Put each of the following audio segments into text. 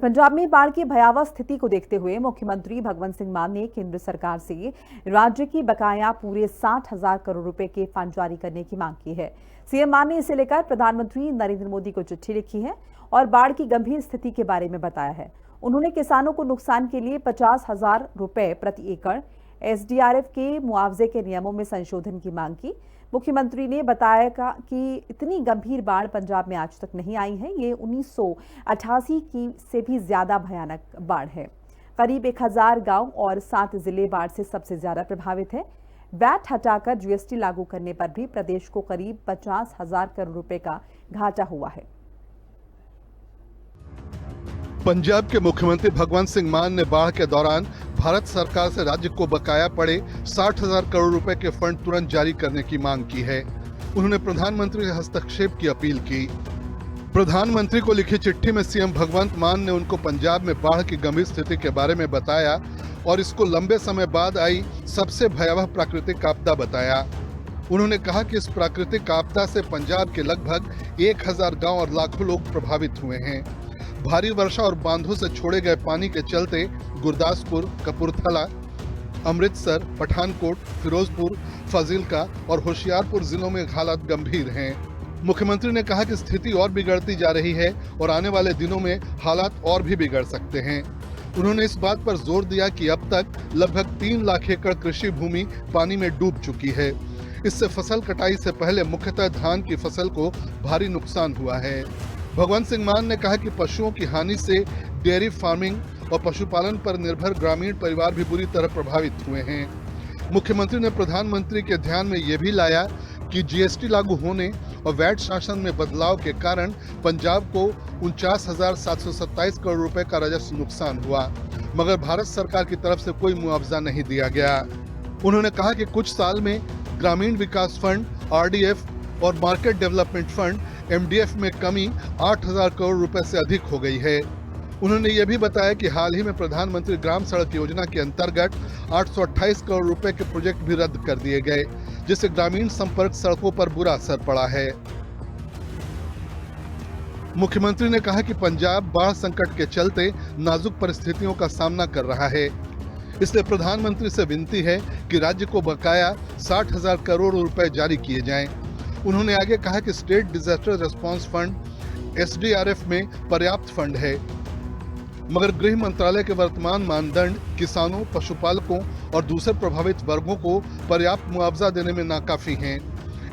पंजाब में बाढ़ की भयावह स्थिति को देखते हुए मुख्यमंत्री भगवंत सिंह मान ने केंद्र सरकार से राज्य की बकाया पूरे 60,000 करोड़ रुपए के फंड जारी करने की मांग की है। सीएम मान ने इसे लेकर प्रधानमंत्री नरेंद्र मोदी को चिट्ठी लिखी है और बाढ़ की गंभीर स्थिति के बारे में बताया है। उन्होंने किसानों को नुकसान के लिए 50,000 रुपए प्रति एकड़ एसडीआरएफ के मुआवजे के नियमों में संशोधन की मांग की। मुख्यमंत्री ने बताया कि इतनी गंभीर बाढ़ पंजाब में आज तक नहीं आई है। ये 1988 की से भी ज्यादा भयानक बाढ़ है। करीब 1000 गांव और 7 जिले बाढ़ से सबसे ज्यादा प्रभावित है। वैट हटाकर जीएसटी लागू करने पर भी प्रदेश को करीब 50,000 करोड़ रुपए का घाटा हुआ है। पंजाब के मुख्यमंत्री भगवंत सिंह मान ने बाढ़ के दौरान भारत सरकार से राज्य को बकाया पड़े 60,000 करोड़ रुपए के फंड तुरंत जारी करने की मांग की है। उन्होंने प्रधानमंत्री से हस्तक्षेप की अपील की। प्रधानमंत्री को लिखी चिट्ठी में सीएम भगवंत मान ने उनको पंजाब में बाढ़ की गंभीर स्थिति के बारे में बताया और इसको लंबे समय बाद आई सबसे भयावह प्राकृतिक आपदा बताया। उन्होंने कहा कि इस प्राकृतिक आपदा से पंजाब के लगभग 1000 गांव और लाखों लोग प्रभावित हुए हैं। भारी वर्षा और बांधों से छोड़े गए पानी के चलते गुरदासपुर, कपूरथला, अमृतसर, पठानकोट, फिरोजपुर, फाजिलका और होशियारपुर जिलों में हालात गंभीर हैं। मुख्यमंत्री ने कहा कि स्थिति और बिगड़ती जा रही है और आने वाले दिनों में हालात और भी बिगड़ सकते हैं। उन्होंने इस बात पर जोर दिया कि अब तक लगभग 3 लाख एकड़ कृषि भूमि पानी में डूब चुकी है। इससे फसल कटाई से पहले मुख्यतः धान की फसल को भारी नुकसान हुआ है। भगवंत सिंह मान ने कहा कि पशुओं की हानि से डेयरी फार्मिंग और पशुपालन पर निर्भर ग्रामीण परिवार भी बुरी तरह प्रभावित हुए हैं। मुख्यमंत्री ने प्रधानमंत्री के ध्यान में यह भी लाया कि जीएसटी लागू होने और वैट शासन में बदलाव के कारण पंजाब को 49,727 करोड़ रुपए का राजस्व नुकसान हुआ, मगर भारत सरकार की तरफ से कोई मुआवजा नहीं दिया गया। उन्होंने कहा कि कुछ साल में ग्रामीण विकास फंड, आरडीएफ और मार्केट डेवलपमेंट फंड एमडीएफ में कमी 8,000 करोड़ रुपए से अधिक हो गई है। उन्होंने ये भी बताया कि हाल ही में प्रधानमंत्री ग्राम सड़क योजना के अंतर्गत 828 करोड़ रुपए के प्रोजेक्ट भी रद्द कर दिए गए, जिससे ग्रामीण संपर्क सड़कों पर बुरा असर पड़ा है। मुख्यमंत्री ने कहा कि पंजाब बाढ़ संकट के चलते नाजुक परिस्थितियों का सामना कर रहा है, इसलिए प्रधानमंत्री से विनती है कि राज्य को बकाया 60,000 करोड़ रुपए जारी किए जाएं। उन्होंने आगे कहा कि state disaster response fund SDRF में पर्याप्त फंड है, मगर गृह मंत्रालय के वर्तमान मानदंड किसानों, पशुपालकों और दूसरे प्रभावित वर्गों को पर्याप्त मुआवजा देने में नाकाफी हैं।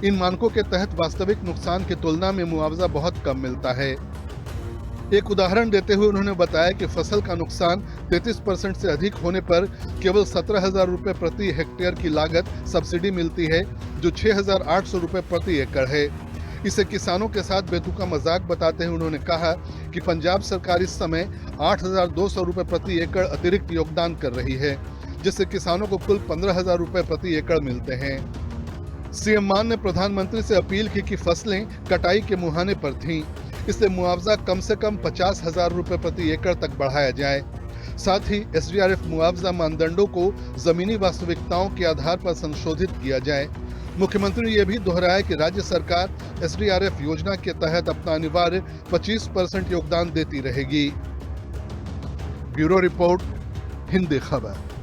इन मानकों के तहत वास्तविक नुकसान की तुलना में मुआवजा बहुत कम मिलता है। एक उदाहरण देते हुए उन्होंने बताया कि फसल का नुकसान 33% से अधिक होने पर केवल 17,000 रुपए प्रति हेक्टेयर की लागत सब्सिडी मिलती है, जो 6,800 रुपए प्रति एकड़ है। इसे किसानों के साथ बेतुका मजाक बताते हुए उन्होंने कहा कि पंजाब सरकार इस समय 8,200 रुपए प्रति एकड़ अतिरिक्त योगदान कर रही है, जिससे किसानों को कुल 15,000 रुपए प्रति एकड़ मिलते हैं। सीएम मान ने प्रधानमंत्री से अपील की कि फसलें कटाई के मुहाने पर थीं, इसलिए मुआवजा कम से कम 50,000 रुपए प्रति एकड़ तक बढ़ाया जाए। साथ ही एसडीआरएफ मुआवजा मानदंडों को जमीनी वास्तविकताओं के आधार पर संशोधित किया जाए। मुख्यमंत्री ने यह भी दोहराया कि राज्य सरकार एसडीआरएफ योजना के तहत अपना अनिवार्य 25% योगदान देती रहेगी। ब्यूरो रिपोर्ट, हिंदी खबर।